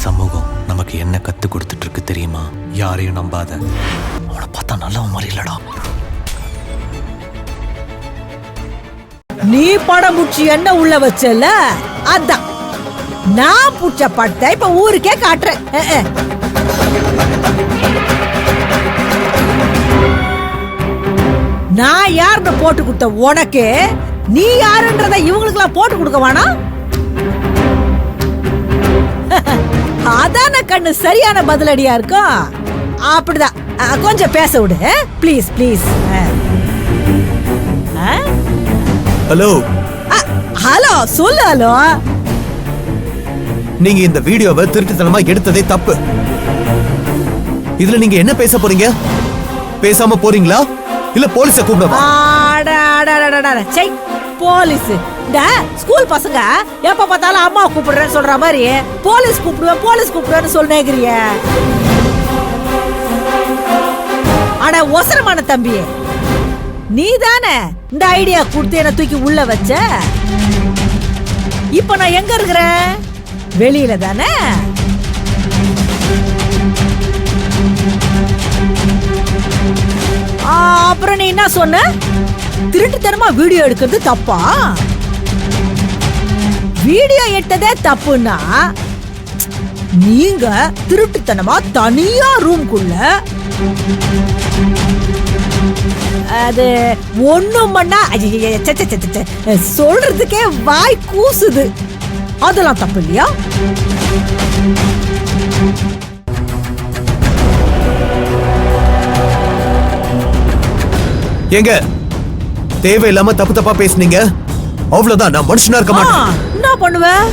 சமூகம் நமக்கு என்ன கத்து கொடுத்துட்டு இருக்கு தெரியுமா? யாரையும் நம்பாத. அவனை பார்த்தா நல்லவன் மாதிரி இல்லடா. நீ படம் முடிச்சு என்ன உள்ள வச்சல, அதான் நான் புடிச்ச படத்தை இப்ப ஊருக்கே காட்டுறேன். நான் யாருன்னு போட்டு கொடுத்த உனக்கு நீ யாருன்றத இவங்களுக்கெல்லாம் போட்டு கொடுக்க வேணாம். அதான கண்ணு சரியான பதிலடியா இருக்கும். அப்படிதான், கொஞ்சம் பேச விடு ப்ளீஸ் ப்ளீஸ். ஹலோ ஹலோ, சொல்லு. ஹலோ, நீங்க இந்த வீடியோவை திருட்டுத்தனமா எடுத்ததே தப்பு. இதுல நீங்க என்ன பேச போறீங்க? பேசாம போறீங்களா இல்ல போலீஸை கூப்பிடவா? போலீஸ்? இந்த ஸ்கூல் பசங்க எப்ப பார்த்தாலும் அம்மா கூப்பிடுறேன்னு சொல்ற மாதிரி போலீஸ் கூப்பிடுவேன்னு சொல்லுகிறிய. ஆனா ஒசரமான தம்பி, நீ தானே இந்த ஐடியா கொடுத்து என்ன தூக்கி உள்ள வச்ச. இப்ப நான் எங்க இருக்கிறேன்? வெளியில தானே. அப்புறம் நீ என்ன சொன்ன? திருட்டுத்தனமா வீடியோ எடுக்கிறது தப்பா? வீடியோ எடுத்ததே தப்புன்னா நீங்க திருட்டுத்தனமா தனியா ரூம்குள்ள அது ஒண்ணும் பண்ணா சொல்றதுக்கே வாய் கூசுது. அதெல்லாம் தப்பு இல்லையா? எங்க தேவையில்லாம தப்பு தப்பா பேசுனீங்க, அவ்வளவுதான். நான் மனுஷனா இருக்க மாட்டேன். என்ன பண்ணுவேன்?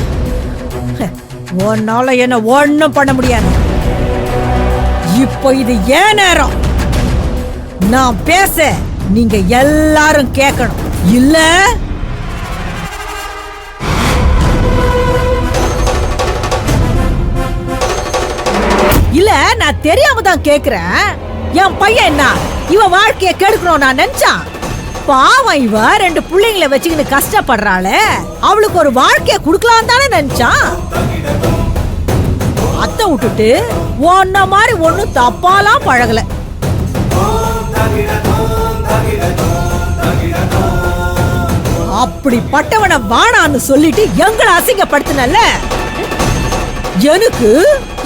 உன்னால என்ன ஒண்ணும் பண்ண முடியாது. இப்போ இது ஏன் நேரம். நான் பேச நீங்க எல்லாரும் கேட்கணும். இல்ல இல்ல நான் தெரியாம தான் கேக்குறேன். என் பையன் என்ன இவன் வாழ்க்கைய கெடுக்கணும் நான் நினைச்சான். பாவம், இவ 2 பிள்ளைங்களை வச்சுக்கிட்டு கஷ்டப்படுறாளே, அவளுக்கு ஒரு வாழ்க்கைய குடுக்கலாம் தானே நினைச்சான். அத்தை விட்டுட்டு ஒன்ன மாதிரி ஒண்ணும் தப்பாலாம் பழகல. அப்படிப்பட்டவனை வானான்னு சொல்லிட்டு எங்களை அசிங்கப்படுத்தினல்ல. எனக்கு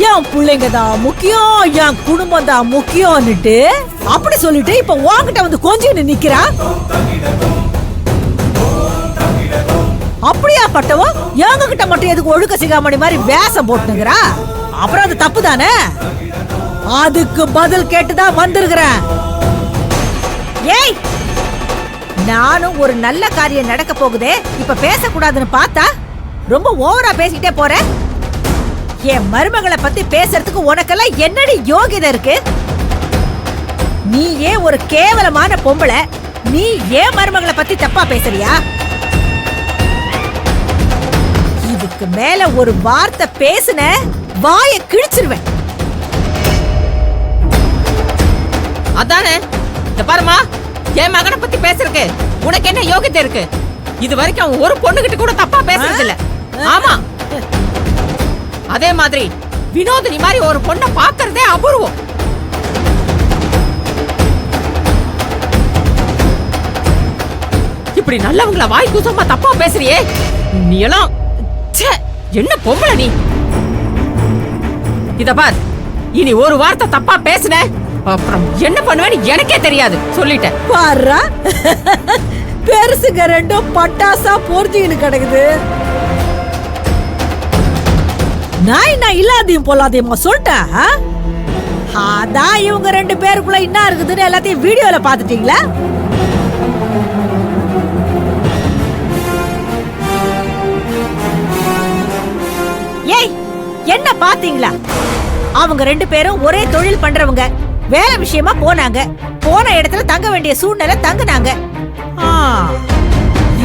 என் பிள்ளைங்க தான் முக்கியம், என் குடும்பம் தான் முக்கியம்னுட்டு அப்படி சொல்லிட்டு இப்ப உன்கிட்ட வந்து கொஞ்சம் நிக்கிறா. அப்படியா பட்டவோ எங்க கிட்ட மட்டும் எதுக்கு ஒழுக்க சிகாமணி மாதிரி வேஷம் போட்டுங்கிறா? அப்புறம் அது தப்பு தானே. அதுக்கு பதில் கேட்டுதான் வந்திருக்கிறேன். ஏய், நானும் ஒரு நல்ல காரியம் நடக்க போகுதே இப்ப பேசக்கூடாதுன்னு பார்த்தா ரொம்ப ஓவரா பேசிக்கிட்டே போற. என் மருமகளை பத்தி பேசுறதுக்கு உனக்கெல்லாம் என்னடி யோகிதை இருக்கு? நீ ஏன் ஒரு கேவலமான பொம்பளை, நீ ஏன் மருமகளை பத்தி தப்பா பேசுறியா? இதுக்கு மேல ஒரு வார்த்தை பேசுன வாயை கிழிச்சிருவேன். அதானே, இந்த பாருமா, என் மகனை பத்தி பேசுறதுக்கு உனக்கு என்ன யோகியதை இருக்கு? இது வரைக்கும் அவன் ஒரு பொண்ணுகிட்ட கூட தப்பா பேசுறது இல்ல. ஆமா, அதே மாதிரி வினோதினி மாதிரி ஒரு பொண்ணை பாக்குறதே அபூர்வம். இப்படி நல்லவங்கள வாய் கூசமா தப்பா பேசுறியே நீ எல்லாம். என்ன பொம்பளை நீ? இத பார், இனி ஒரு வார்த்தை தப்பா பேசுன அப்புறம் என்ன பண்ணுவேன்னு எனக்கே தெரியாது, சொல்லிட்டேன். பாரு, பெருசுங்க 2 பட்டாசா பொறிஞ்சின்னு கிடக்குது. நான் இல்லாதையும் போலாதையுமா சொல்லிட்டேன். அதான் இவங்க 2 பேருக்குள்ள என்ன இருக்குதுன்னு எல்லாத்தையும் வீடியோல பாத்துட்டீங்களா? ஏய், என்ன பாத்தீங்களா? அவங்க 2 பேரும் ஒரே தொழில் பண்றவங்க. வேலை விஷயமா போனாங்க. போன இடத்துல தங்க வேண்டிய சூழ்நிலை தங்குனாங்க.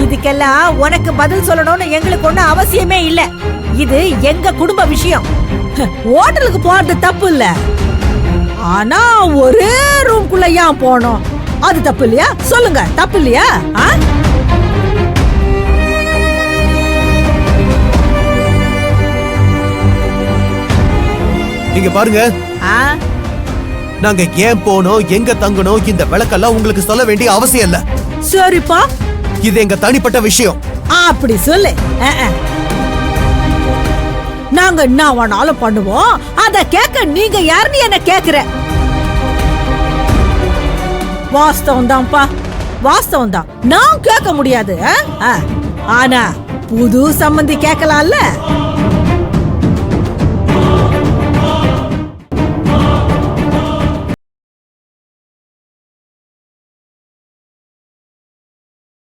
இதுக்கெல்லாம் உனக்கு பதில் சொல்லணும்னு எங்களுக்கு ஒண்ணும் அவசியமே இல்ல. இது எங்க குடும்ப விஷயம். ஹோட்டலுக்கு போறது தப்பு இல்ல, ஆனா ஒரே ரூம்குள்ள ஏன் போனோம்? அது தப்பு இல்லையா? சொல்லுங்க, தப்பு இல்லையா? இங்க பாருங்க, ஆ? நாங்க ஏன் போனோம், எங்க தங்கணும், இந்த விளக்கெல்லாம் உங்களுக்கு சொல்ல வேண்டிய அவசியம் இல்ல. சரிப்பா, இது எங்க தனிப்பட்ட விஷயம். அப்படி சொல்லு. நாங்க என்ன வேணாலும் பண்ணுவோம், அத கேட்க நீங்க யாருன்னு என்ன கேக்குற? வாஸ்தவம் தான்ப்பா, வாஸ்தவம் தான். நான் கேட்க முடியாது. ஆனா புது சம்பந்தி கேட்கலாம்ல.